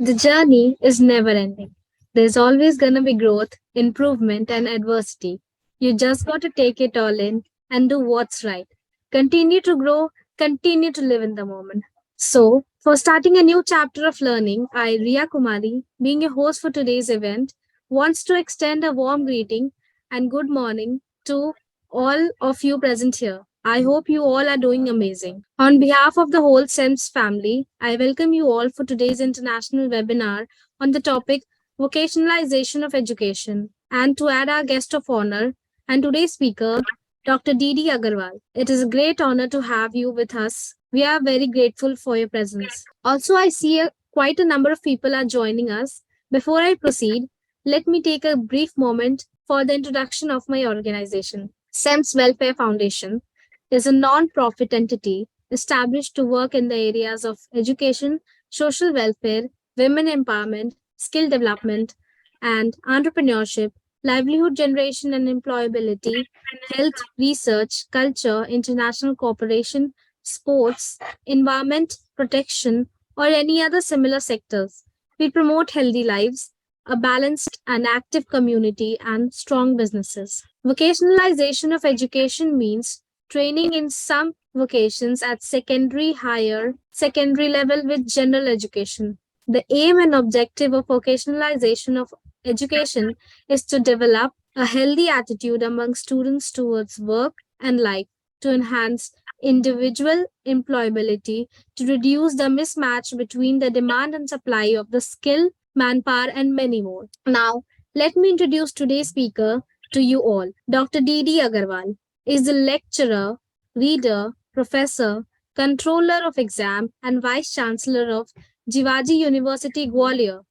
The journey is never ending. There's always going to be growth, improvement, and adversity. You just got to take it all in and do what's right. Continue to grow, continue to live in the moment. So, for starting a new chapter of learning, I, Riya Kumari, being your host for today's event, wants to extend a warm greeting and good morning to all of you present here. I hope you all are doing amazing. On behalf of the whole SEMS family, I welcome you all for today's international webinar on the topic Vocationalization of Education. And to add our guest of honor and today's speaker, Dr. Didi Agarwal. It is a great honor to have you with us. We are very grateful for your presence. Also, I see quite a number of people are joining us. Before I proceed, let me take a brief moment for the introduction of my organization. SEMS Welfare Foundation is a non-profit entity established to work in the areas of education, social welfare, women empowerment, skill development, and entrepreneurship, livelihood generation and employability, health, research, culture, international cooperation, sports, environment protection, or any other similar sectors. We promote healthy lives, a balanced and active community, and strong businesses. Vocationalization of education means training in some vocations at higher secondary level with general education. The aim and objective of vocationalization of education is to develop a healthy attitude among students towards work and life, to enhance individual employability, to reduce the mismatch between the demand and supply of the skill, manpower, and many more. Now, let me introduce today's speaker to you all. Dr. Didi Agarwal is a lecturer, reader, professor, controller of exam, and vice chancellor of Jivaji University, Gwalior.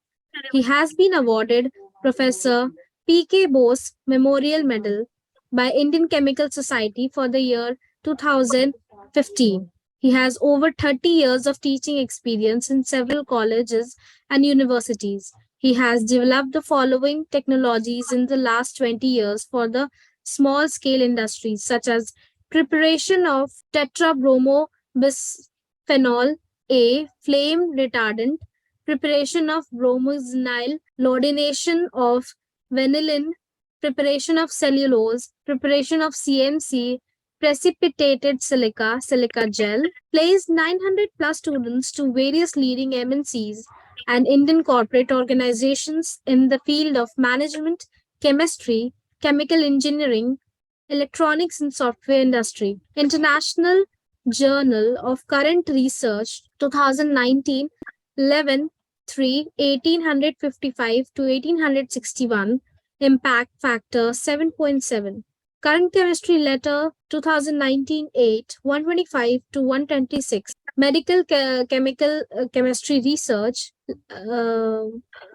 He has been awarded Professor P.K. Bose Memorial Medal by Indian Chemical Society for the year 2015. He has over 30 years of teaching experience in several colleges and universities. He has developed the following technologies in the last 20 years for the small scale industries, such as preparation of tetrabromobisphenol A flame retardant, preparation of bromoxynil, laudination of vanillin, preparation of cellulose, preparation of CMC, precipitated silica gel, placed 900 plus students to various leading MNCs and Indian corporate organizations in the field of management, chemistry, chemical engineering, electronics and software industry. International Journal of Current Research 2019 11 3 1855 to 1861, impact factor 7.7. Current chemistry letter 2019 8 125 to 126. Medical chemistry research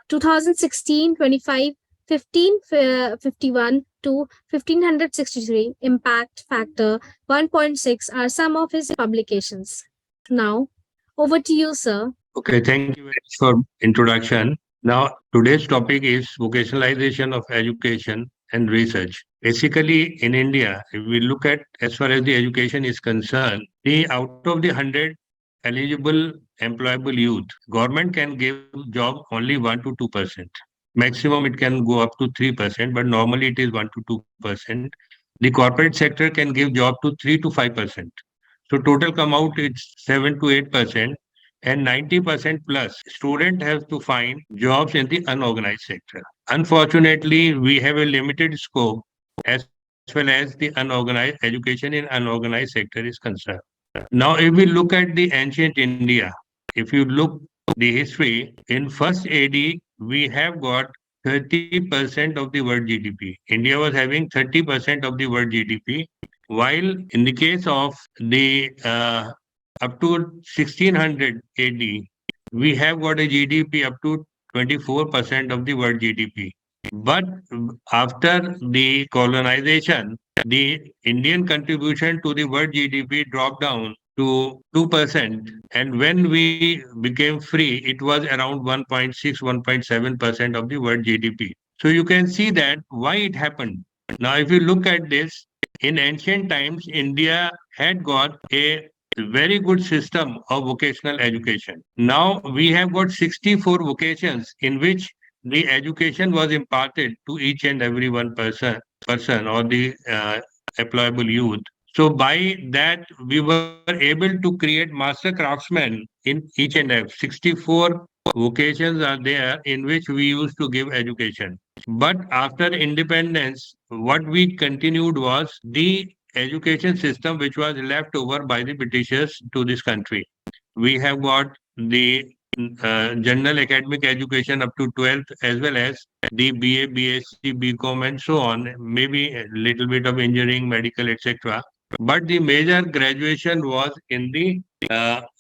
2016 25 1551 to 1563, impact factor 1.6 are some of his publications. Now, over to you, sir. Okay, thank you very much for introduction. Now, today's topic is vocationalization of education and research. Basically, in India, if we look at as far as the education is concerned, the out of the 100 eligible employable youth, government can give job only 1 to 2%. Maximum it can go up to 3%, but normally it is 1 to 2%. The corporate sector can give job to 3 to 5%. So total come out it's 7 to 8%, and 90% plus student have to find jobs in the unorganized sector. Unfortunately, we have a limited scope as well as the unorganized education in unorganized sector is concerned. Now, if we look at the ancient India, if you look the history, in first AD, we have got 30% of the world GDP. India was having 30% of the world GDP, while in the case of the up to 1600 AD, we have got a GDP up to 24% of the world GDP. But after the colonization, the Indian contribution to the world GDP dropped down to 2%. And when we became free, it was around 1.6, 1.7% of the world GDP. So you can see that why it happened. Now, if you look at this, in ancient times, India had got a very good system of vocational education. Now we have got 64 vocations in which the education was imparted to each and every one person or the employable youth. So by that we were able to create master craftsmen in each and every 64 vocations are there in which we used to give education. But after independence, what we continued was the education system which was left over by the Britishers to this country. We have got the general academic education up to 12th, as well as the BA, BSc, BCom, and so on, maybe a little bit of engineering, medical, etc. But the major graduation was in the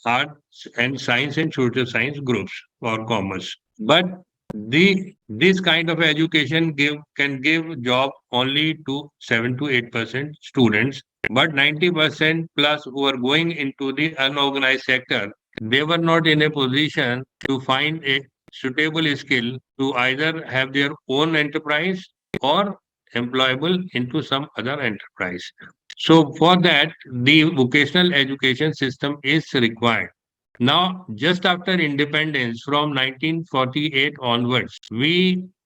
arts and science and social science groups or commerce. But this kind of education can give job only to 7 to 8% students, but 90% plus who are going into the unorganized sector, they were not in a position to find a suitable skill to either have their own enterprise or employable into some other enterprise. So for that, the vocational education system is required. Now, just after independence from 1948 onwards,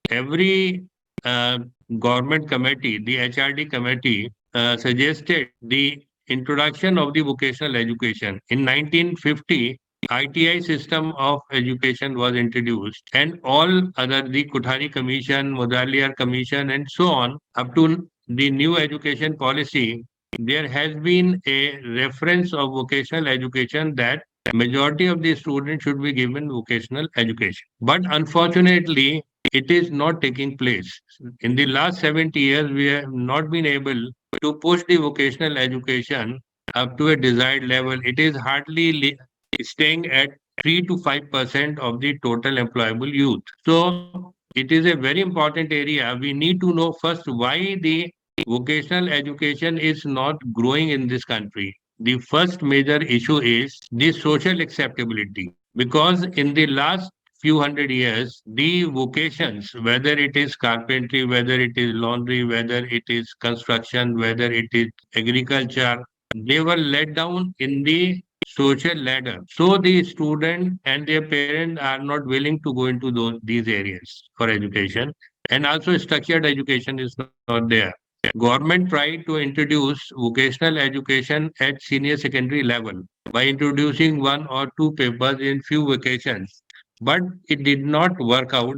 every uh, government committee, the HRD committee, suggested the introduction of the vocational education. In 1950, ITI system of education was introduced, and all other the Kothari Commission, Mudaliar Commission, and so on, up to the new education policy, there has been a reference of vocational education that majority of the students should be given vocational education. But unfortunately, it is not taking place. In the last 70 years, we have not been able to push the vocational education up to a desired level. It is hardly staying at 3 to 5% of the total employable youth. So it is a very important area. We need to know first why the vocational education is not growing in this country. The first major issue is the social acceptability, because in the last few hundred years, the vocations, whether it is carpentry, whether it is laundry, whether it is construction, whether it is agriculture, they were let down in the social ladder. So the student and their parents are not willing to go into these areas for education. And also structured education is not there. Government tried to introduce vocational education at senior secondary level by introducing one or two papers in few vacations, but it did not work out.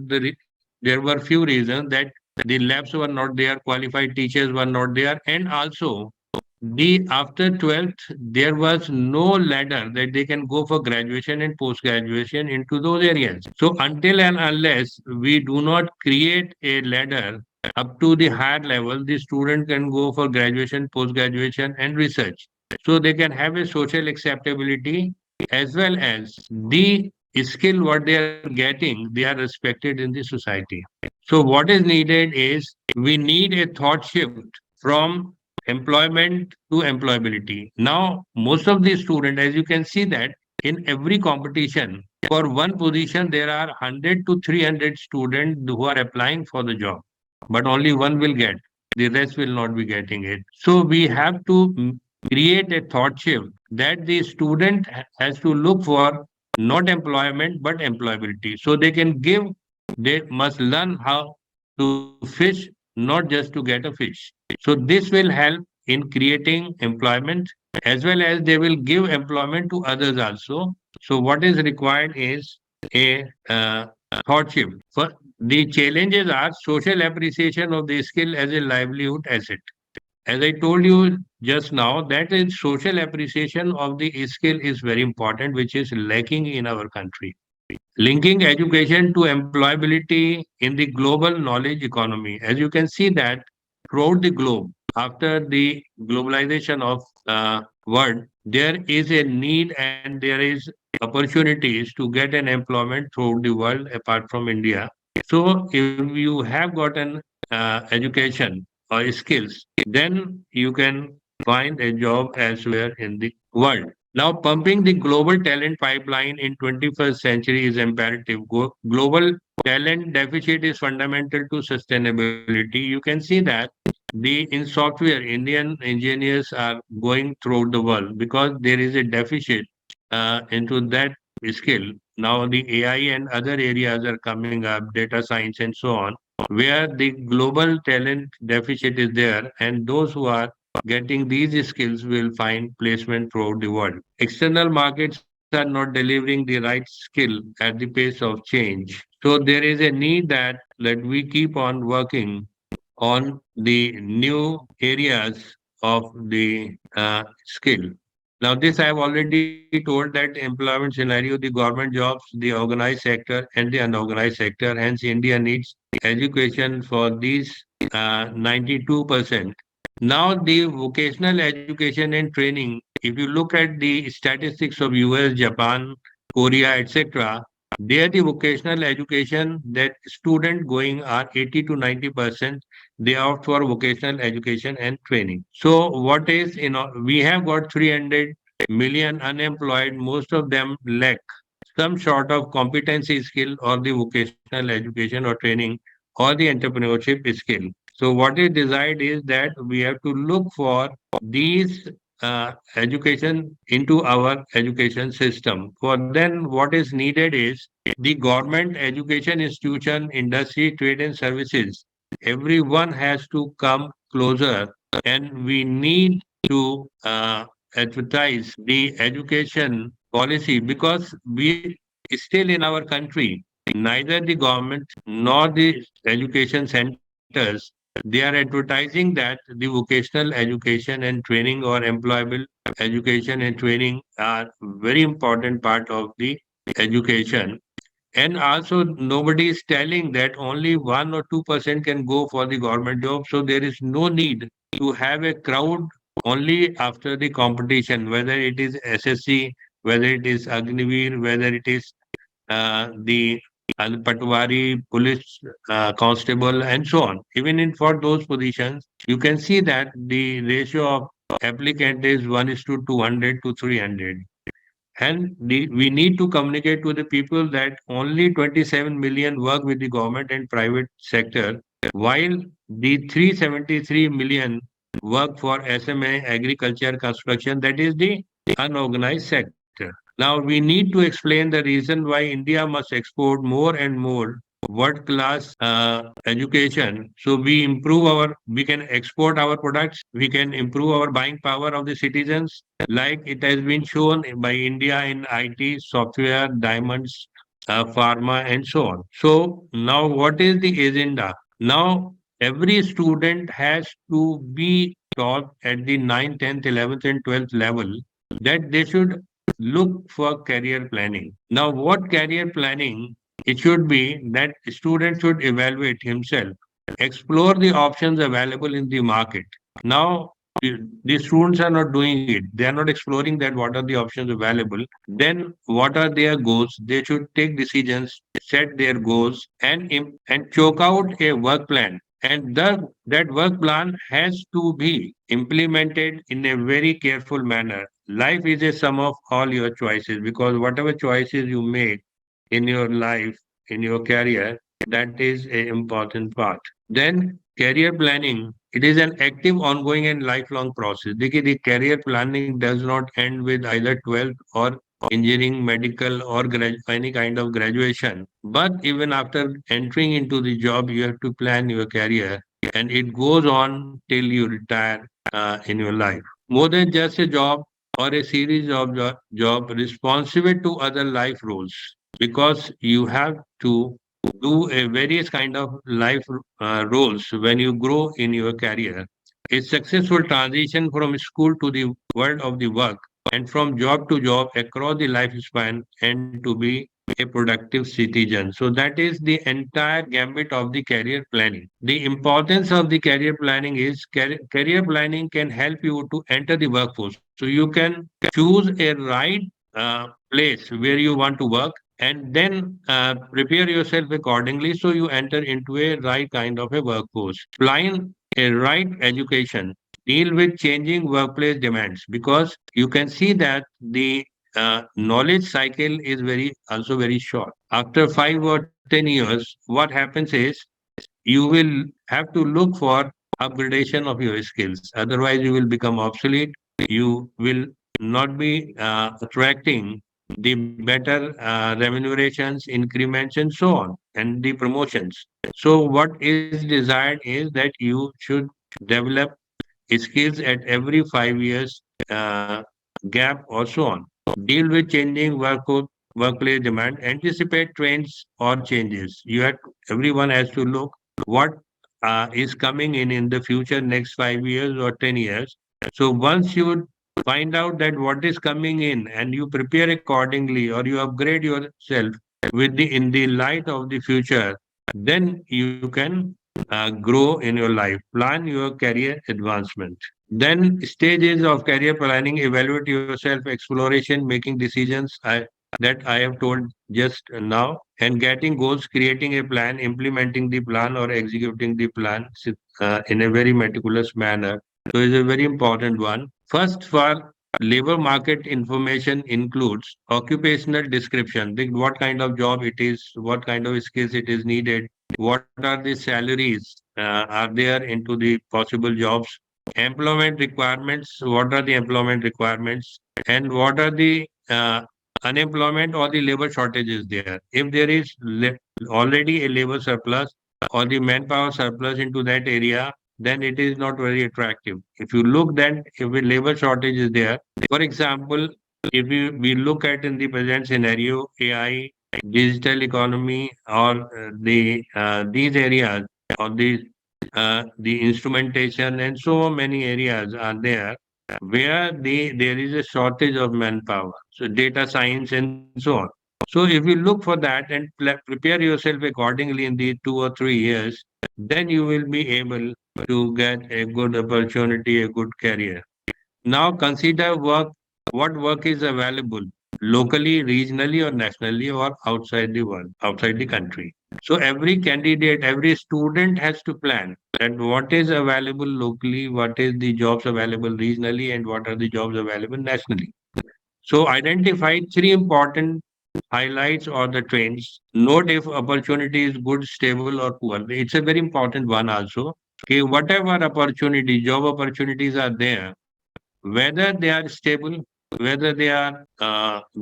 There were few reasons that the labs were not there, qualified teachers were not there, and also the after 12th there was no ladder that they can go for graduation and post graduation into those areas. So until and unless we do not create a ladder up to the higher level, the student can go for graduation, post graduation, and research, so they can have a social acceptability, as well as the skill what they are getting, they are respected in the society. So what is needed is we need a thought shift from employment to employability. Now, most of the students, as you can see that in every competition, for one position, there are 100 to 300 students who are applying for the job, but only one will get. The rest will not be getting it. So we have to create a thought shift that the student has to look for not employment but employability. So they can give, they must learn how to fish, not just to get a fish. So this will help in creating employment, as well as they will give employment to others also. So what is required is a thought shift. For the challenges are social appreciation of the skill as a livelihood asset. As I told you just now, that is social appreciation of the skill is very important, which is lacking in our country. Linking education to employability in the global knowledge economy. As you can see that throughout the globe, after the globalization of world, there is a need and there is opportunities to get an employment throughout the world apart from India. So if you have gotten education or skills, then you can find a job elsewhere in the world. Now, pumping the global talent pipeline in 21st century is imperative. Global talent deficit is fundamental to sustainability. You can see that in software, Indian engineers are going throughout the world because there is a deficit into that skill. Now the AI and other areas are coming up, data science and so on, where the global talent deficit is there, and those who are getting these skills will find placement throughout the world. External markets are not delivering the right skill at the pace of change. So there is a need that we keep on working on the new areas of the skill. Now, this I have already told that employment scenario, the government jobs, the organized sector, and the unorganized sector. Hence, India needs education for these 92%. Now, the vocational education and training, if you look at the statistics of US, Japan, Korea, etc., there the vocational education that student going are 80 to 90%. They opt for vocational education and training. So what is, we have got 300 million unemployed. Most of them lack some sort of competency skill or the vocational education or training or the entrepreneurship skill. So what is desired is that we have to look for these education into our education system. For then what is needed is the government, education institution, industry, trade and services. Everyone has to come closer, and we need to advertise the education policy because we still in our country, neither the government nor the education centers, they are advertising that the vocational education and training or employable education and training are very important part of the education. And also, nobody is telling that only 1 or 2% can go for the government job. So there is no need to have a crowd only after the competition, whether it is SSC, whether it is Agniveer, whether it is the Patwari, police constable, and so on. Even in for those positions, you can see that the ratio of applicant is 1 is to 200 to 300. And we need to communicate to the people that only 27 million work with the government and private sector, while the 373 million work for SMA, agriculture, construction, that is the unorganized sector. Now, we need to explain the reason why India must export more and more world class education. So we can export our products, we can improve our buying power of the citizens, like it has been shown by India in IT, software, diamonds, pharma, and so on. So now, what is the agenda? Now, every student has to be taught at the 9th, 10th, 11th, and 12th level that they should look for career planning. Now, what career planning? It should be that student should evaluate himself, explore the options available in the market. Now, the students are not doing it. They are not exploring that what are the options available. Then, what are their goals? They should take decisions, set their goals, and chalk out a work plan. And that work plan has to be implemented in a very careful manner. Life is a sum of all your choices because whatever choices you make in your life, in your career, that is an important part. Then career planning, it is an active, ongoing and lifelong process. The career planning does not end with either 12th or engineering, medical or any kind of graduation. But even after entering into the job, you have to plan your career and it goes on till you retire in your life. More than just a job or a series of job responsive to other life roles because you have to do a various kind of life roles when you grow in your career. A successful transition from school to the world of the work and from job to job across the lifespan and to be a productive citizen. So that is the entire gambit of the career planning. The importance of the career planning is career planning can help you to enter the workforce. So you can choose a right place where you want to work and then prepare yourself accordingly so you enter into a right kind of a workforce. Plan a right education, deal with changing workplace demands because you can see that the knowledge cycle is very also very short. After 5 or 10 years, what happens is you will have to look for upgradation of your skills. Otherwise, you will become obsolete. You will not be attracting the better remunerations, increments, and so on, and the promotions. So, what is desired is that you should develop skills at every 5 years gap or so on. Deal with changing workplace demand, anticipate trends or changes. Everyone has to look what is coming in the future next 5 years or 10 years. So once you find out that what is coming in and you prepare accordingly or you upgrade yourself with the in the light of the future, then you can grow in your life, plan your career advancement. Then stages of career planning, evaluate yourself, exploration, making decisions that I have told just now, and getting goals, creating a plan, implementing the plan or executing the plan in a very meticulous manner. So it's a very important one. First, for labor market information includes occupational description, what kind of job it is, what kind of skills it is needed, what are the salaries are there into the possible jobs, employment requirements, what are the employment requirements, and what are the unemployment or the labor shortages there. If there is already a labor surplus or the manpower surplus into that area, then it is not very attractive. If you look then, if a labor shortage is there, for example, if we look at in the present scenario, AI, digital economy, or these areas, or the instrumentation, and so many areas are there where there is a shortage of manpower. So data science and so on. So if you look for that and prepare yourself accordingly in the 2 or 3 years, then you will be able to get a good opportunity, a good career. Now consider what work is available locally, regionally, or nationally, or outside the world, outside the country. So every candidate, every student has to plan that what is available locally, what is the jobs available regionally, and what are the jobs available nationally. So identify three important highlights or the trends. Note if opportunity is good, stable, or poor. It's a very important one also. Okay, whatever opportunity, job opportunities are there, whether they are stable, whether they are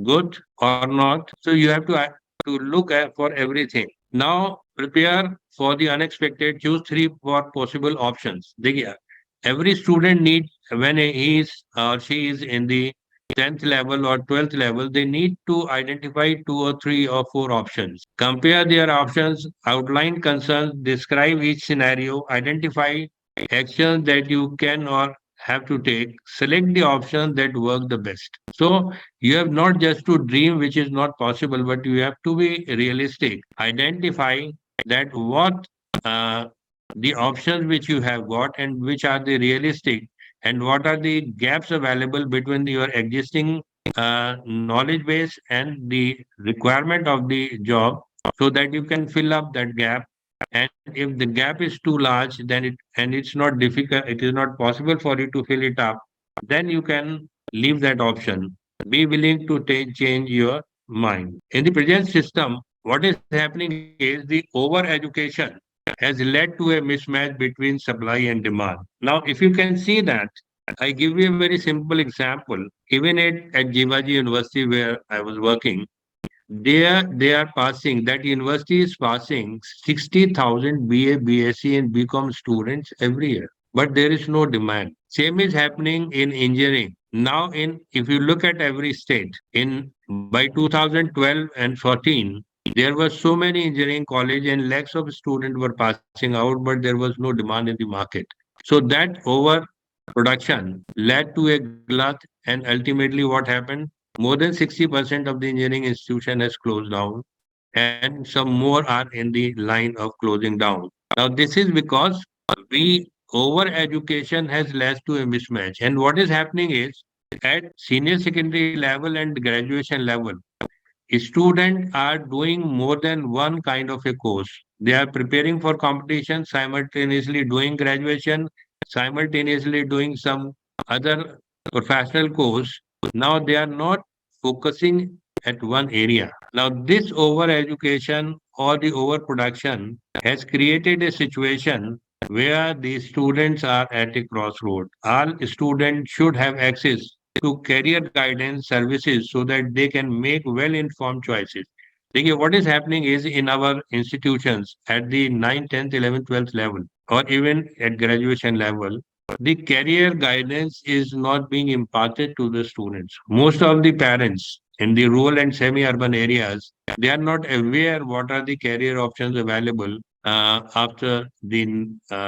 good or not. So you have to look at for everything. Now prepare for the unexpected. Choose three for possible options. देखिए, every student needs when he is or she is in the 10th level or 12th level, they need to identify two or three or four options. Compare their options, outline concerns, describe each scenario, identify actions that you can or have to take, select the options that work the best. So you have not just to dream, which is not possible, but you have to be realistic. Identify that what uh, the options which you have got and which are the realistic, and what are the gaps available between your existing knowledge base and the requirement of the job, so that you can fill up that gap. And if the gap is too large, then it's not difficult, it is not possible for you to fill it up, then you can leave that option. Be willing to change your mind. In the present system, what is happening is the over education has led to a mismatch between supply and demand. Now, if you can see that, I give you a very simple example. Even at Jivaji University, where I was working, they are passing, that university is passing 60,000 BA, BSc, and BCom students every year. But there is no demand. Same is happening in engineering. Now, in if you look at every state, in by 2012 and 14, there were so many engineering college and lakhs of students were passing out, but there was no demand in the market. So that overproduction led to a glut, and ultimately what happened? More than 60% of the engineering institution has closed down, and some more are in the line of closing down. Now, this is because we over education has led to a mismatch. And what is happening is at senior secondary level and graduation level, students are doing more than one kind of a course. They are preparing for competition, simultaneously doing graduation, simultaneously doing some other professional course. Now they are not focusing at one area. Now, this over education or the overproduction has created a situation where the students are at a crossroad. All students should have access to career guidance services so that they can make well informed choices. देखिए, what is happening is in our institutions at the 9th, 10th, 11th, 12th level, or even at graduation level, the career guidance is not being imparted to the students. Most of the parents in the rural and semi-urban areas, they are not aware what are the career options available after the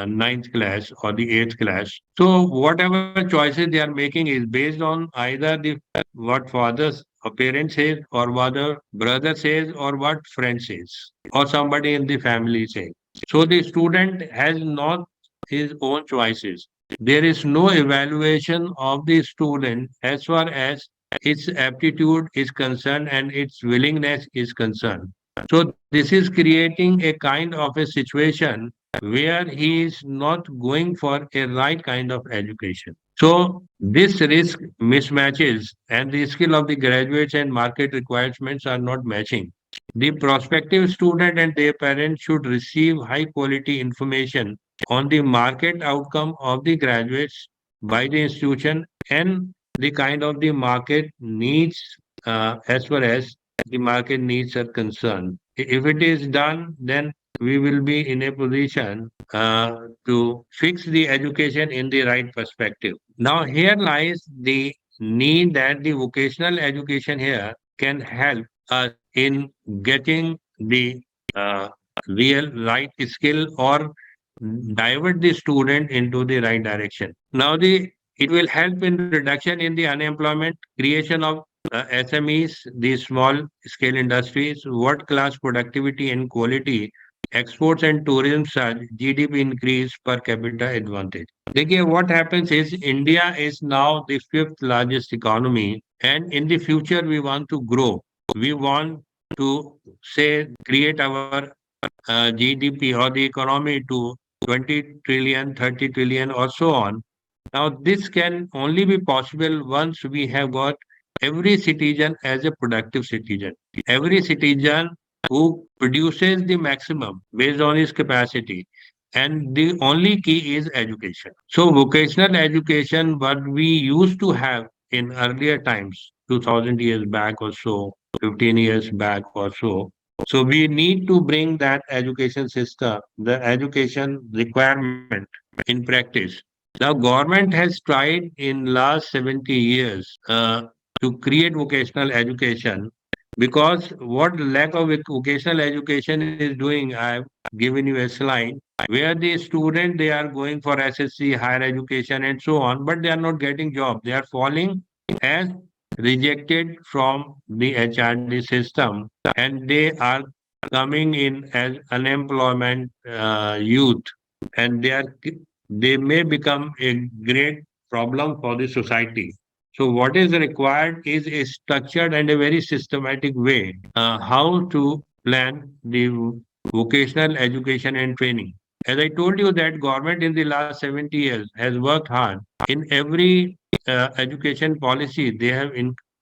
ninth class or the eighth class. So whatever choices they are making is based on either the what father or parent says, or what the brother says, or what friend says, or somebody in the family says. So the student has not his own choices. There is no evaluation of the student as far as its aptitude is concerned and its willingness is concerned. So this is creating a kind of a situation where he is not going for a right kind of education. So this risk mismatches and the skill of the graduates and market requirements are not matching. The prospective student and their parents should receive high quality information on the market outcome of the graduates by the institution and the kind of the market needs as far as the market needs are concerned. If it is done, then we will be in a position to fix the education in the right perspective. Now, here lies the need that the vocational education here can help us in getting the uh, real right skill or divert the student into the right direction. Now, the it will help in reduction in the unemployment, creation of SMEs, the small scale industries, world class productivity and quality, exports and tourism surge, GDP increase, per capita advantage. देखिए, what happens is India is now the fifth largest economy, and in the future we want to grow. We want to say create our GDP or the economy to 20 trillion, 30 trillion, or so on. Now, this can only be possible once we have got every citizen as a productive citizen. Every citizen who produces the maximum based on his capacity. And the only key is education. So, vocational education, what we used to have in earlier times, 2000 years back or so, 15 years back or so. So, we need to bring that education system, the education requirement in practice. Now, government has tried in last 70 years to create vocational education because what lack of vocational education is doing, I've given you a slide where the student they are going for SSC, higher education, and so on, but they are not getting job. They are falling as rejected from the HRD system, and they are coming in as unemployment youth, and they may become a great problem for the society. So what is required is a structured and a very systematic way how to plan the vocational education and training. As I told you that government in the last 70 years has worked hard in every education policy they have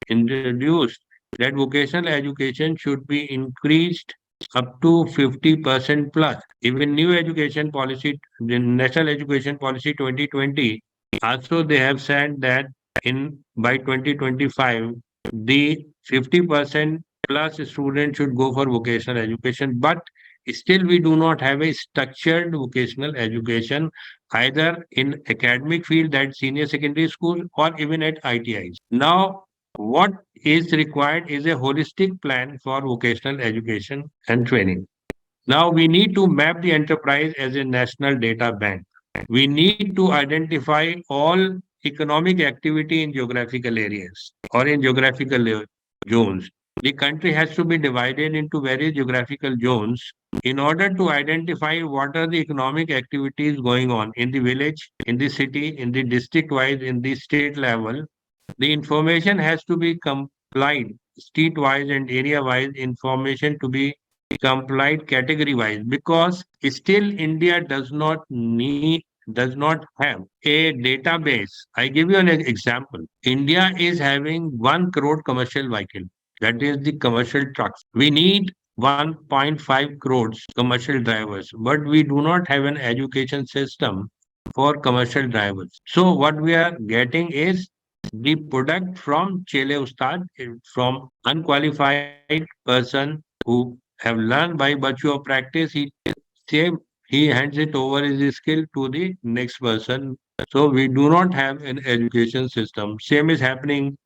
introduced that vocational education should be increased up to 50% plus. Even new education policy, the National Education Policy 2020, also they have said that in by 2025, the 50% plus students should go for vocational education. But still, we do not have a structured vocational education either in academic field, that senior secondary school, or even at ITIs. Now, what is required is a holistic plan for vocational education and training. Now we need to map the enterprise as a national data bank. We need to identify all economic activity in geographical areas or in geographical zones. The country has to be divided into various geographical zones in order to identify what are the economic activities going on in the village, in the city, in the district wise, in the state level. The information has to be complied street wise and area wise information to be complied category wise because still India does not need does not have a database. I give you an example. India is having 1 crore commercial vehicle. That is the commercial trucks. We need 1.5 crores commercial drivers, but we do not have an education system for commercial drivers. So what we are getting is the product from Chele Ustad, from unqualified person who have learned by virtue of practice. Same, he hands it over his skill to the next person. So we do not have an education system. Same is happening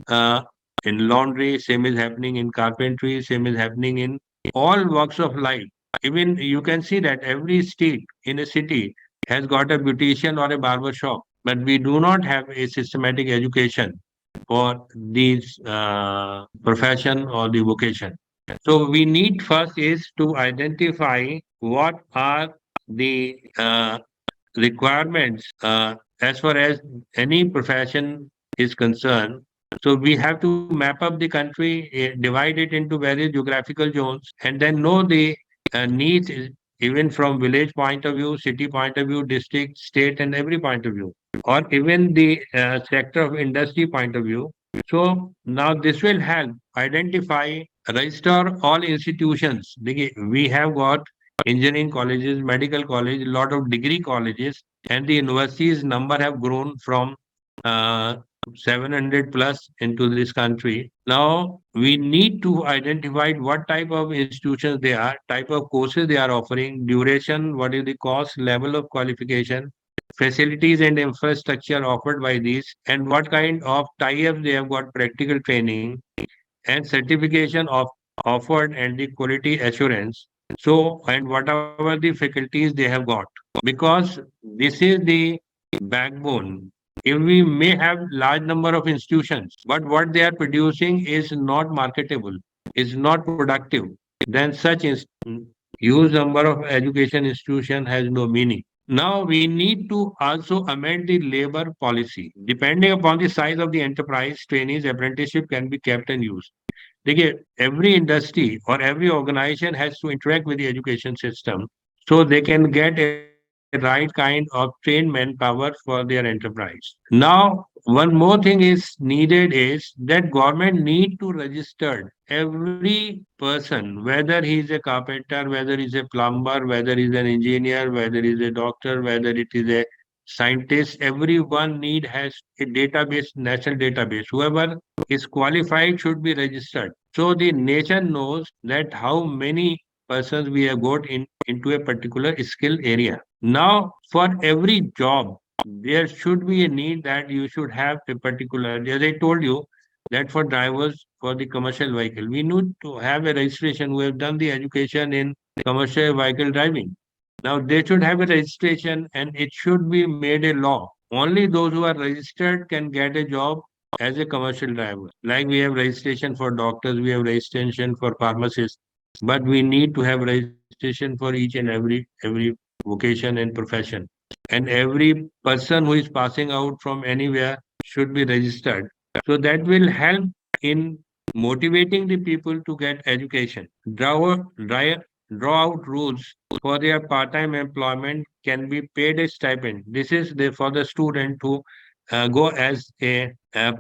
uh, in laundry, same is happening in carpentry, same is happening in all walks of life. Even you can see that every street in a city has got a beautician or a barber shop, but we do not have a systematic education for these profession or the vocation. So we need first is to identify what are the requirements as far as any profession is concerned. So we have to map up the country, divide it into various geographical zones, and then know the needs, even from village point of view, city point of view, district, state, and every point of view, or even the sector of industry point of view. So now this will help identify, register all institutions. We have got engineering colleges, medical college, a lot of degree colleges, and the universities number have grown from uh, 700 plus into this country. Now we need to identify what type of institutions they are, type of courses they are offering, duration, what is the cost, level of qualification, facilities and infrastructure offered by these, and what kind of tie-ups they have got, practical training and certification of offered, and the quality assurance. So, and whatever the faculties they have got, because this is the backbone. If we may have large number of institutions, but what they are producing is not marketable, is not productive, then such huge number of education institution has no meaning. Now we need to also amend the labor policy. Depending upon the size of the enterprise, trainees, apprenticeship can be kept and used. देखिए, every industry or every organization has to interact with the education system so they can get a right kind of trained manpower for their enterprise. Now, one more thing is needed is that government need to register every person, whether he is a carpenter, whether he is a plumber, whether he is an engineer, whether he is a doctor, whether it is a scientist. Everyone need has a database, national database. Whoever is qualified should be registered. So the nation knows that how many persons we have got into a particular skill area. Now, for every job, there should be a need that you should have a particular, as I told you, that for drivers for the commercial vehicle, we need to have a registration. We have done the education in commercial vehicle driving. Now they should have a registration and it should be made a law. Only those who are registered can get a job as a commercial driver. Like we have registration for doctors, we have registration for pharmacists, but we need to have registration for each and every vocation and profession. And every person who is passing out from anywhere should be registered. So that will help in motivating the people to get education. Draw out rules for their part-time employment can be paid a stipend. This is for the student who go as a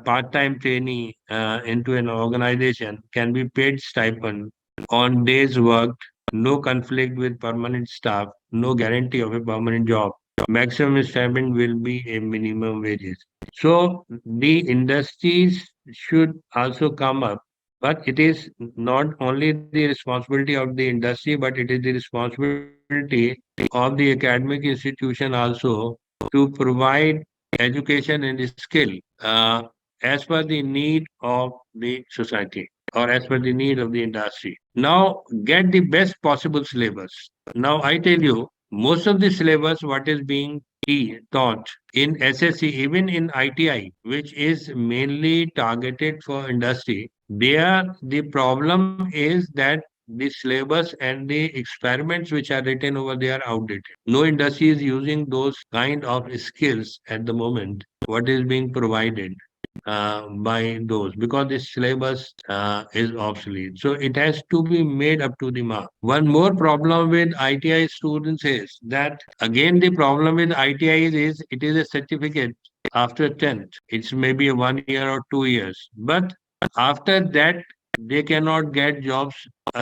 part-time trainee into an organization can be paid stipend on days worked, no conflict with permanent staff, no guarantee of a permanent job. Maximum stipend will be a minimum wages. So the industries should also come up, but it is not only the responsibility of the industry, but it is the responsibility of the academic institution also to provide education and skill as per the need of the society or as per the need of the industry. Now, get the best possible syllabus. Now, I tell you, most of the syllabus, what is being taught in SSC, even in ITI, which is mainly targeted for industry, there the problem is that the syllabus and the experiments which are written over there are outdated. No industry is using those kind of skills at the moment, what is being provided. by those because the syllabus is obsolete. So it has to be made up to the mark. One more problem with ITI students is that again the problem with ITI is it is a certificate after 10th. It's maybe a 1 year or 2 years. But after that, they cannot get jobs.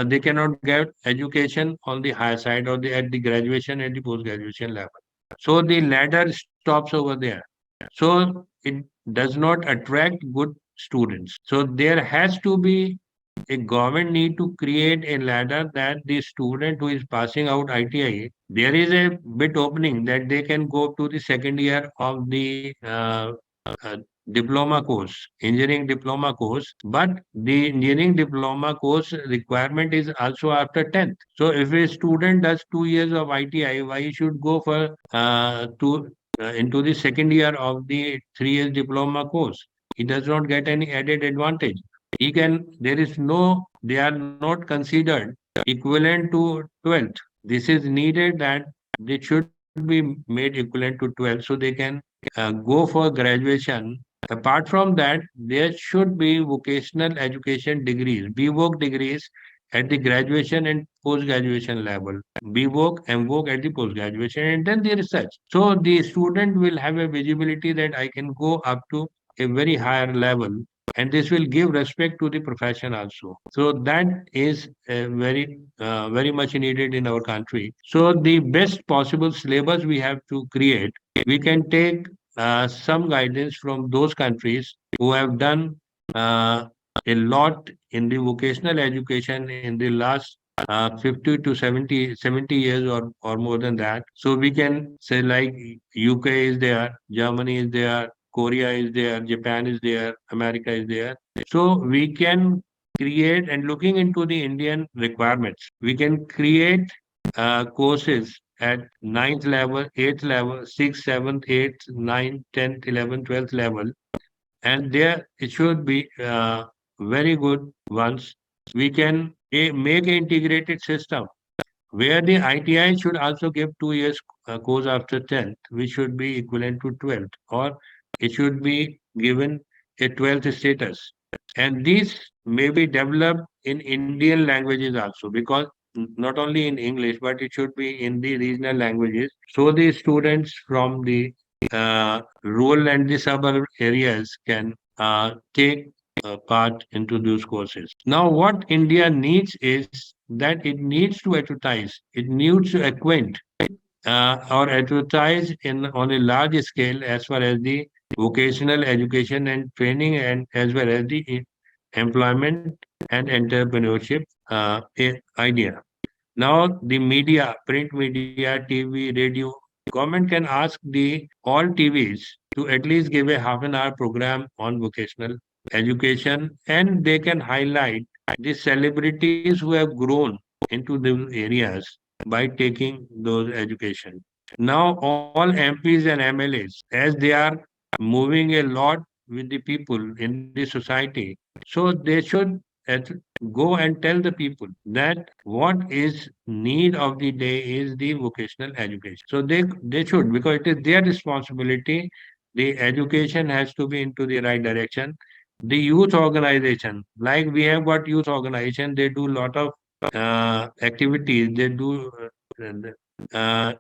They cannot get education on the higher side or at the graduation and the post graduation level. So the ladder stops over there. So it does not attract good students. So there has to be a government need to create a ladder that the student who is passing out ITI, there is a bit opening that they can go to the second year of the uh, diploma course, engineering diploma course. But the engineering diploma course requirement is also after 10th. So if a student does 2 years of ITI, why he should go for into the second year of the 3 years diploma course? He does not get any added advantage. He can, there is no, they are not considered equivalent to 12th. This is needed that they should be made equivalent to 12 so they can go for graduation. Apart from that, there should be vocational education degrees, BVoc degrees at the graduation and post graduation level. BVoc, MVoc at the post graduation, and then the research. So the student will have a visibility that I can go up to a very higher level, and this will give respect to the profession also. So that is very much needed in our country. So the best possible syllabus we have to create. We can take some guidance from those countries who have done uh, a lot in the vocational education in the last 50 to 70 years or more than that. So we can say like UK is there, Germany is there, Korea is there, Japan is there, America is there. So we can create, and looking into the Indian requirements, we can create courses at ninth level, eighth level, sixth, seventh, eighth, ninth, 10th, 11th, 12th level. And there it should be very good ones. We can make an integrated system where the ITI should also give 2 years course after 10th, which should be equivalent to 12th, or it should be given a 12th status. And these may be developed in Indian languages also, because not only in English, but it should be in the regional languages. So the students from the rural and the suburban areas can take part into those courses. Now, what India needs is that it needs to advertise, it needs to acquaint or advertise in on a large scale as far as the vocational education and training, and as well as the employment and entrepreneurship idea. Now, the media, print media, TV, radio, government can ask the all TVs to at least give a half an hour program on vocational education, and they can highlight the celebrities who have grown into those areas by taking those education. Now, all MPs and MLAs, as they are moving a lot with the people in the society, so they should at go and tell the people that what is need of the day is the vocational education. So they should, because it is their responsibility. The education has to be into the right direction. The youth organization, like we have got youth organization, they do lot of activities. They do uh,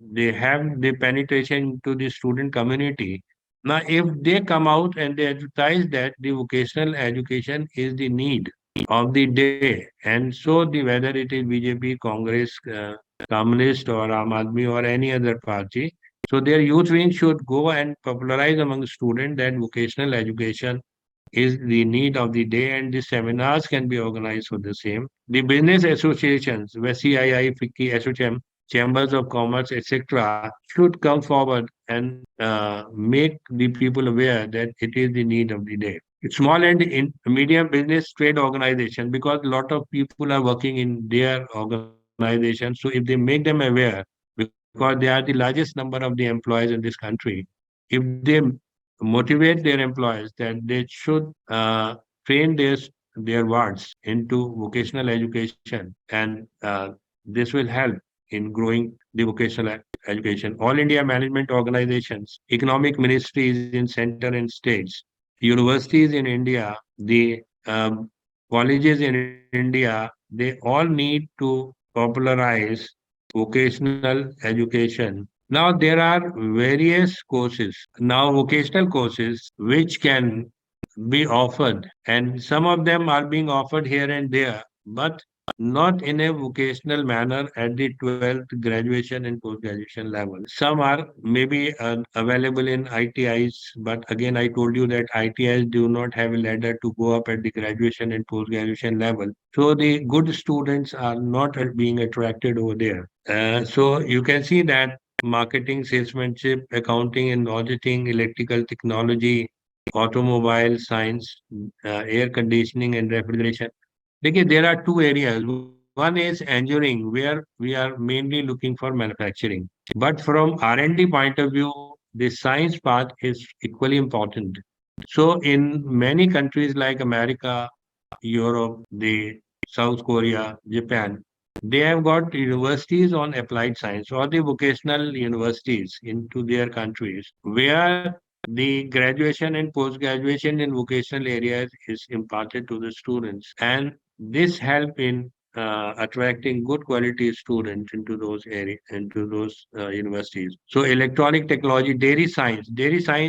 they have the penetration to the student community. Now, if they come out and they advertise that the vocational education is the need of the day, and so the whether it is BJP, Congress, Communist, or Aam Aadmi, or any other party, so their youth wing should go and popularize among students that vocational education is the need of the day, and the seminars can be organized for the same. The business associations, where CII, FICCI, SOCHM, chambers of commerce, etc., should come forward and make the people aware that it is the need of the day. Small and medium business trade organization, because a lot of people are working in their organization. So if they make them aware, because they are the largest number of the employees in this country, if they motivate their employees that they should train their wards into vocational education, and this will help in growing the vocational education. All India management organizations, economic ministries in center and states, universities in India, the colleges in India, they all need to popularize vocational education. Now, there are various courses, now vocational courses, which can be offered, and some of them are being offered here and there, but not in a vocational manner at the 12th graduation and post graduation level. Some are maybe available in ITIs, but again, I told you that ITIs do not have a ladder to go up at the graduation and post graduation level. So the good students are not being attracted over there. So you can see that marketing, salesmanship, accounting and auditing, electrical technology, automobile science, air conditioning and refrigeration. देखिए, there are two areas. One is engineering, where we are mainly looking for manufacturing. But from R&D point of view, the science part is equally important. So in many countries like America, Europe, the South Korea, Japan, they have got universities on applied science or the vocational universities into their countries where the graduation and post graduation in vocational areas is imparted to the students, and this help in attracting good quality students into those areas, into those universities. So electronic technology, dairy science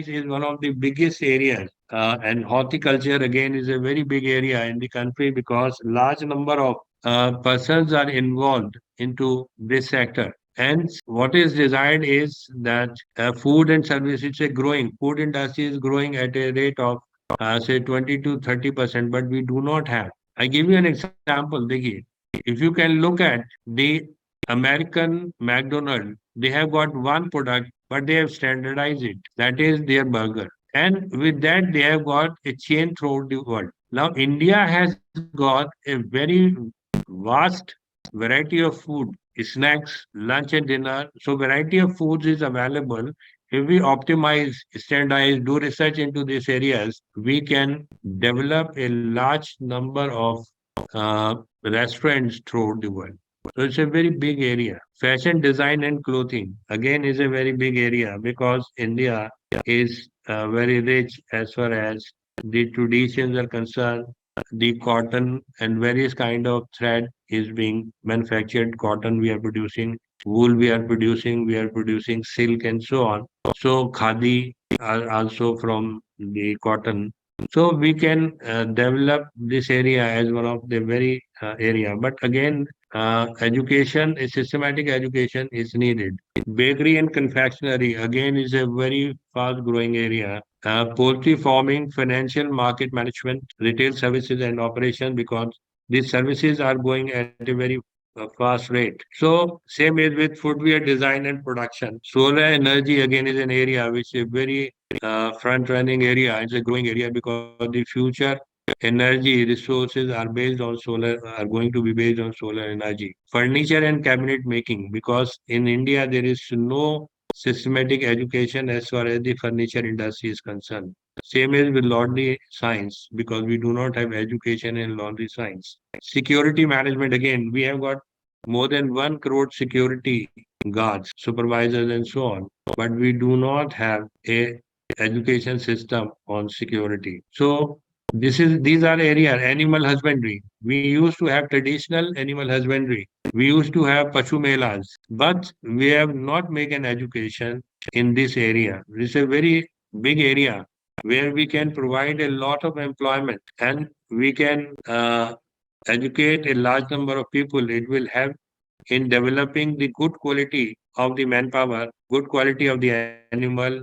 is one of the biggest areas, and horticulture again is a very big area in the country because large number of persons are involved into this sector. And what is desired is that food and services are growing. Food industry is growing at a rate of say 20 to 30%, but we do not have. I give you an example, Diggy. If you can look at the American McDonald, they have got one product, but they have standardized it. That is their burger. And with that, they have got a chain throughout the world. Now, India has got a very vast variety of food, snacks, lunch and dinner. So variety of foods is available. If we optimize, standardize, do research into these areas, we can develop a large number of uh, restaurants throughout the world. So it's a very big area. Fashion design and clothing again is a very big area because India is very rich as far as the traditions are concerned. The cotton and various kind of thread is being manufactured. Cotton we are producing, wool we are producing silk and so on. So khadi are also from the cotton. So we can develop this area as one of the very area. But again, education, a systematic education is needed. Bakery and confectionery again is a very fast growing area. Poultry farming, financial market management, retail services and operation, because these services are going at a very fast rate. So same is with footwear design and production. Solar energy again is an area which is very front running area. It's a growing area because the future energy resources are based on solar, are going to be based on solar energy. Furniture and cabinet making, because in India there is no systematic education as far as the furniture industry is concerned. Same is with laundry science, because we do not have education in laundry science. Security management, again, we have got more than 1 crore security guards, supervisors, and so on, but we do not have a education system on security. So these are areas. Animal husbandry. We used to have traditional animal husbandry. We used to have pachu melas, but we have not made an education in this area. This is a very big area where we can provide a lot of employment, and we can educate a large number of people. It will help in developing the good quality of the manpower, good quality of the animal,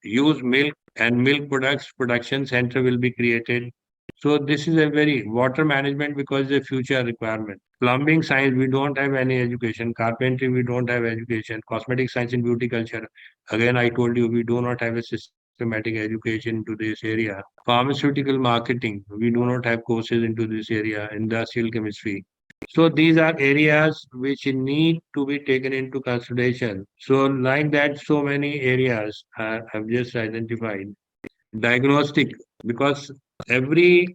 use milk and milk products, production center will be created. So this is a very water management because it's a future requirement. Plumbing science, we don't have any education. Carpentry, we don't have education. Cosmetic science and beauty culture. Again, I told you we do not have a systematic education into this area. Pharmaceutical marketing, we do not have courses into this area. Industrial chemistry. So these are areas which need to be taken into consideration. So like that, so many areas I've just identified. Diagnostic, because every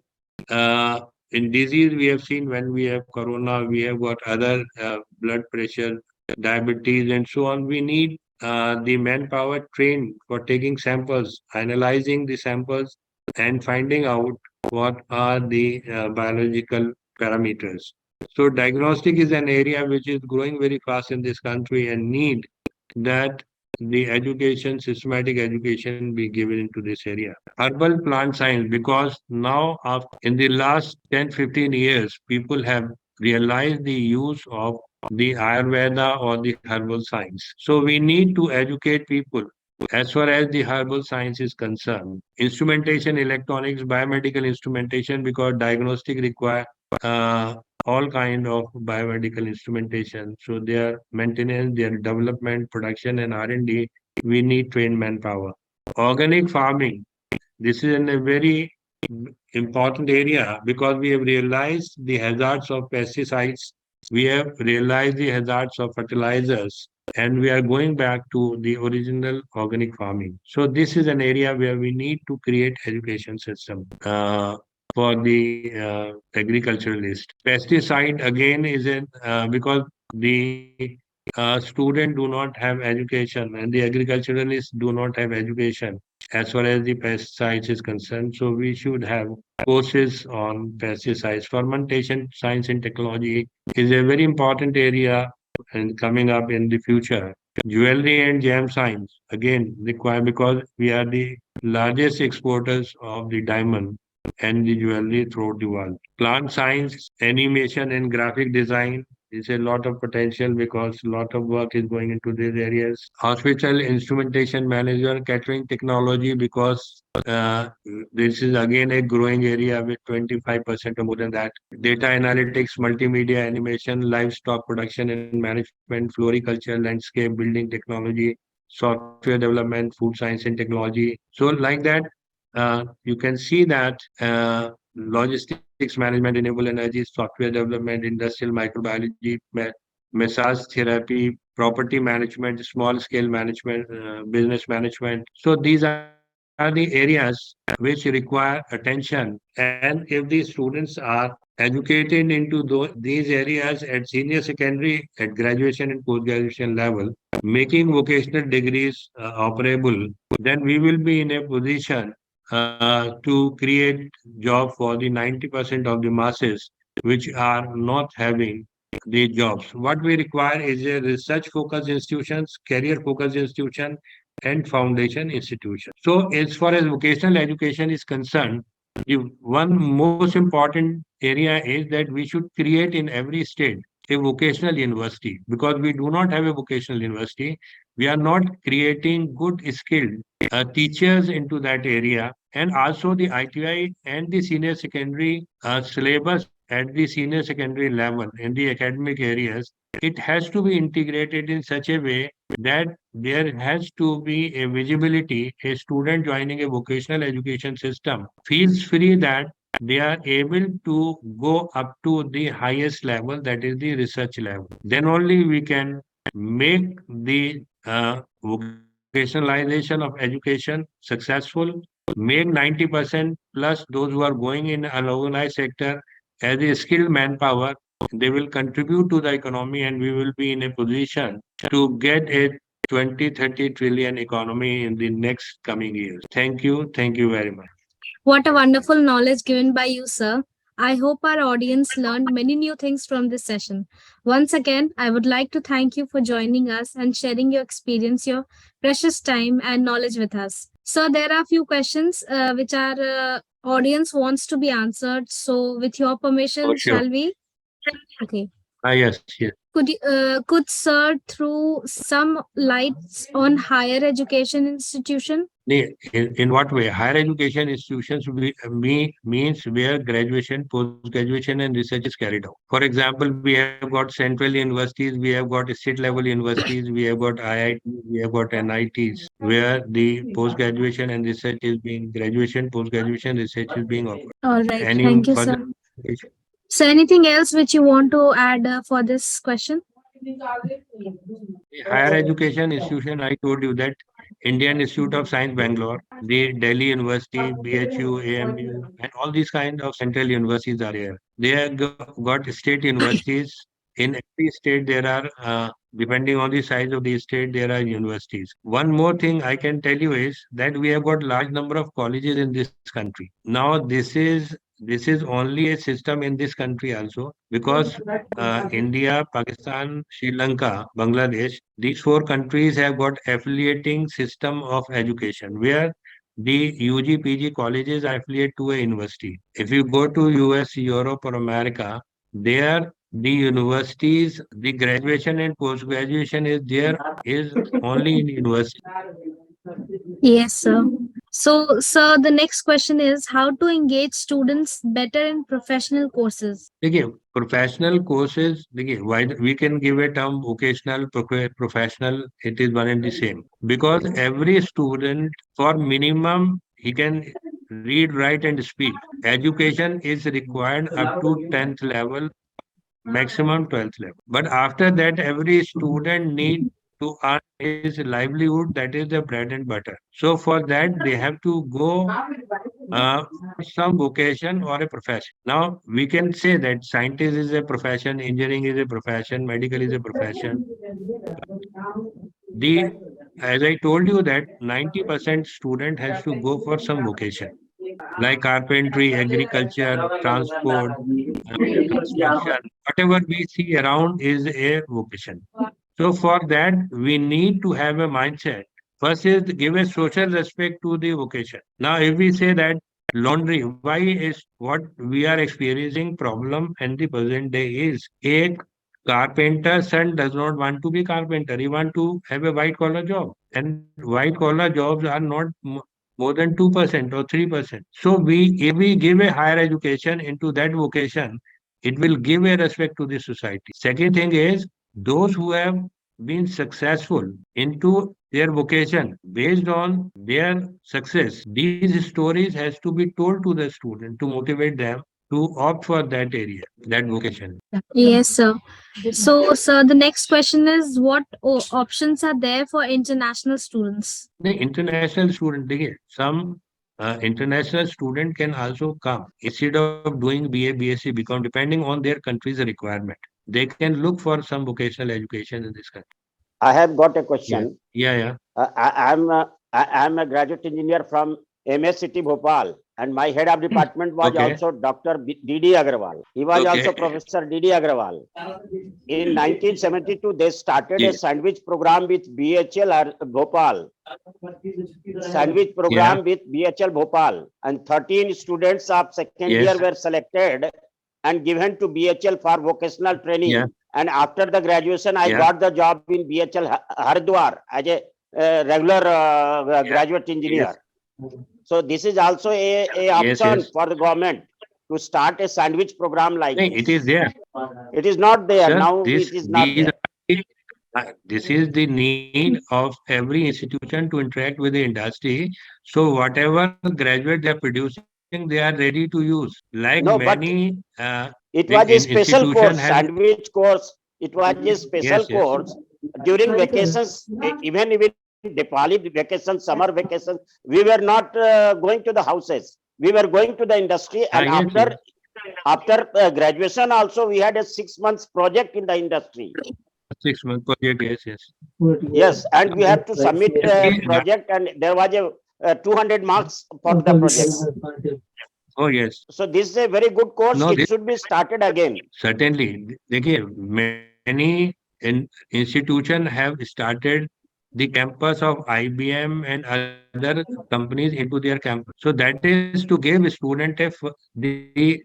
in disease we have seen, when we have corona, we have got other blood pressure, diabetes, and so on. We need the manpower trained for taking samples, analyzing the samples, and finding out what are the biological parameters. So diagnostic is an area which is growing very fast in this country and need that the education, systematic education be given into this area. Herbal plant science, because now in the last 10, 15 years, people have realized the use of the Ayurveda or the herbal science. So we need to educate people as far as the herbal science is concerned. Instrumentation, electronics, biomedical instrumentation, because diagnostic require uh, all kind of biomedical instrumentation. So their maintenance, their development, production, and R&D, we need trained manpower. Organic farming, this is a very important area because we have realized the hazards of pesticides, we have realized the hazards of fertilizers, and we are going back to the original organic farming. So this is an area where we need to create education system for the agriculturalist. Pesticide again is in because the student do not have education and the agriculturalists do not have education as far as the pesticides is concerned. So we should have courses on pesticides. Fermentation science and technology is a very important area and coming up in the future. Jewelry and gem science again require because we are the largest exporters of the diamond and the jewelry throughout the world. Plant science, animation, and graphic design is a lot of potential because a lot of work is going into these areas. Hospital instrumentation manager, catering technology, because this is again a growing area with 25% or more than that. Data analytics, multimedia animation, livestock production and management, floriculture, landscape, building technology, software development, food science and technology. So like that, you can see that logistics management, renewable energy, software development, industrial microbiology, massage therapy, property management, small scale management, business management. So these are the areas which require attention. And if the students are educated into these areas at senior secondary, at graduation and post graduation level, making vocational degrees operable, then we will be in a position to create job for the 90% of the masses which are not having the jobs. What we require is a research focused institutions, career focused institution, and foundation institution. So as far as vocational education is concerned, the one most important area is that we should create in every state a vocational university because we do not have a vocational university. We are not creating good skilled teachers into that area, and also the ITI and the senior secondary syllabus at the senior secondary level in the academic areas, it has to be integrated in such a way that there has to be a visibility. A student joining a vocational education system feels free that they are able to go up to the highest level, that is the research level. Then only we can make the vocationalization of education successful, make 90% plus those who are going in unorganized sector as a skilled manpower, they will contribute to the economy and we will be in a position to get a 20, 30 trillion economy in the next coming years. Thank you. Thank you very much. What a wonderful knowledge given by you, sir. I hope our audience learned many new things from this session. Once again, I would like to thank you for joining us and sharing your experience, your precious time and knowledge with us. So, there are a few questions which our audience wants to be answered. So, with your Oh, permission, sure. shall we? Okay. Yes, yes. Could sir throw some lights on higher education institution? In what way? Higher education institutions means where graduation, post-graduation, and research is carried out. For example, we have got central universities, we have got state-level universities, we have got IITs, we have got NITs, where the post-graduation and research is being graduation, post-graduation research is being offered. All right. Any Thank you, further? sir. So, anything else which you want to add for this question? Higher education institution, I told you that Indian Institute of Science Bangalore, the Delhi University, BHU, AMU, and all these kind of central universities are here. They have got state universities in every state there are, depending on the size of the state, there are universities. One more thing I can tell you is that we have got large number of colleges in this country. Now this is only a system in this country also, because India, Pakistan, Sri Lanka, Bangladesh, these four countries have got affiliating system of education where the UG, PG colleges are affiliated to a university. If you go to US, Europe, or America, there the universities, the graduation and post graduation is there is only in university. Yes, sir. So, sir, the next question is how to engage students better in professional courses. देखिए professional courses देखिए why we can give a term vocational professional, it is one and the same, because every student for minimum he can read, write and speak. Education is required up to 10th level, maximum 12th level, but after that every student need to earn his livelihood, that is the bread and butter. So for that they have to go for some vocation or a profession. Now, we can say that scientist is a profession, engineering is a profession, medical is a profession. The, as I told you that 90% student has to go for some vocation, like carpentry, agriculture, transport, construction, whatever we see around is a vocation. So for that, we need to have a mindset. First is give a social respect to the vocation. Now, if we say that laundry, why is what we are experiencing problem in the present day is a carpenter's son does not want to be carpenter. He want to have a white collar job, and white collar jobs are not more than 2% or 3%. So if we give a higher education into that vocation, it will give a respect to the society. Second thing is those who have been successful into their vocation based on their success, these stories has to be told to the student to motivate them to opt for that area, that vocation. Yes, sir. So, sir, the next question is what options are there for international students? The international student, देखिए, some international student can also come instead of doing BA, BSc, BCom, depending on their country's requirement. They can look for some vocational education in this country. I have got a Yeah, question. yeah. I'm a graduate engineer from MS City Bhopal, and my head of department was Okay, also Dr. DD Agarwal. He was also okay. Professor DD Agarwal. In 1972, they started a Yeah, sandwich program with BHL Bhopal. Sandwich yeah, program with BHL Bhopal, and 13 students of second year yes, were selected and given to BHL for vocational yeah, training. And after the graduation, I yeah, got the job in BHL Haridwar as a regular yeah, graduate yes, engineer. So this is also a yes, option yes. for the government to start a sandwich program like No, it is this. there, It is not there sir. now. This It is not these there. are this is the need of every institution to interact with the industry. So whatever graduate they are producing, they are ready to use. Like No, but many it big was a special institution course, has. sandwich course. It was a Yes, special yes. course during vacations, even Diwali vacations, summer vacations. We were not going to the houses. We were going to the industry, and Yes, yes. after graduation also we had a 6 months project in the industry. 6 month project. Yes, yes. Yes, and we have to submit a Every, project, and there was a 200 marks for the project. oh yes. So this is a very good course. No, It this should be started again. certainly. देखिए, many institution have started the campus of IBM and other companies into their campus. So that is to give student the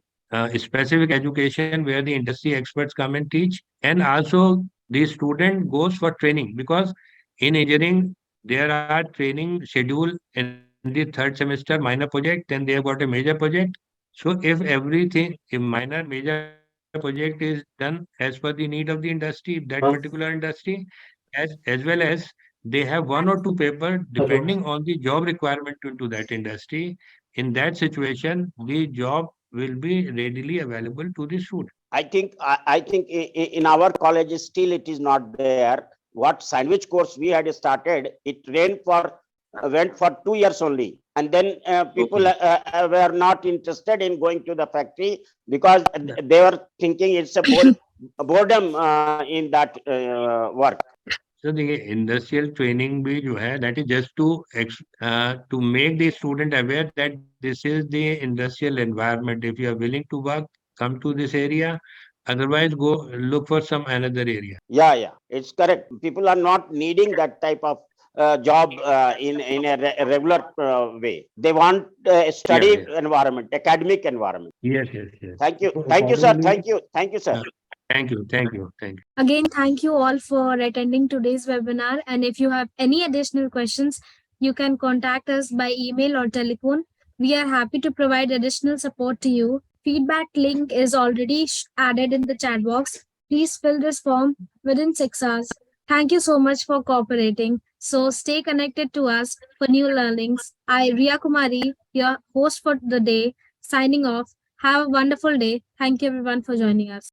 specific education where the industry experts come and teach, and also the student goes for training, because in engineering there are training schedule in the third semester, minor project, then they have got a major project. So if everything, if minor major project is done as per the need of the industry, that particular industry, as well as they have one or two paper depending on the job requirement into that industry. In that situation, the job will be readily available to the student. I think in our college still it is not there. What sandwich course we had started, it went for 2 years only, and then people Okay. were not interested in going to the factory because they were thinking it's a boredom in that work. So the industrial training भी जो है, that is just to make the student aware that this is the industrial environment. If you are willing to work, come to this area. Otherwise, go look for some another area. Yeah, it's correct. People are not needing that type of job in a regular way. They want a Yeah, study yeah. environment, academic environment. Yes. Thank you, So sir. accordingly, Thank you, sir. thank you. Again, thank you all for attending today's webinar. And if you have any additional questions, you can contact us by email or telephone. We are happy to provide additional support to you. Feedback link is already added in the chat box. Please fill this form within 6 hours. Thank you so much for cooperating. So stay connected to us for new learnings. I, Ria Kumari, your host for the day, signing off. Have a wonderful day. Thank you everyone for joining us.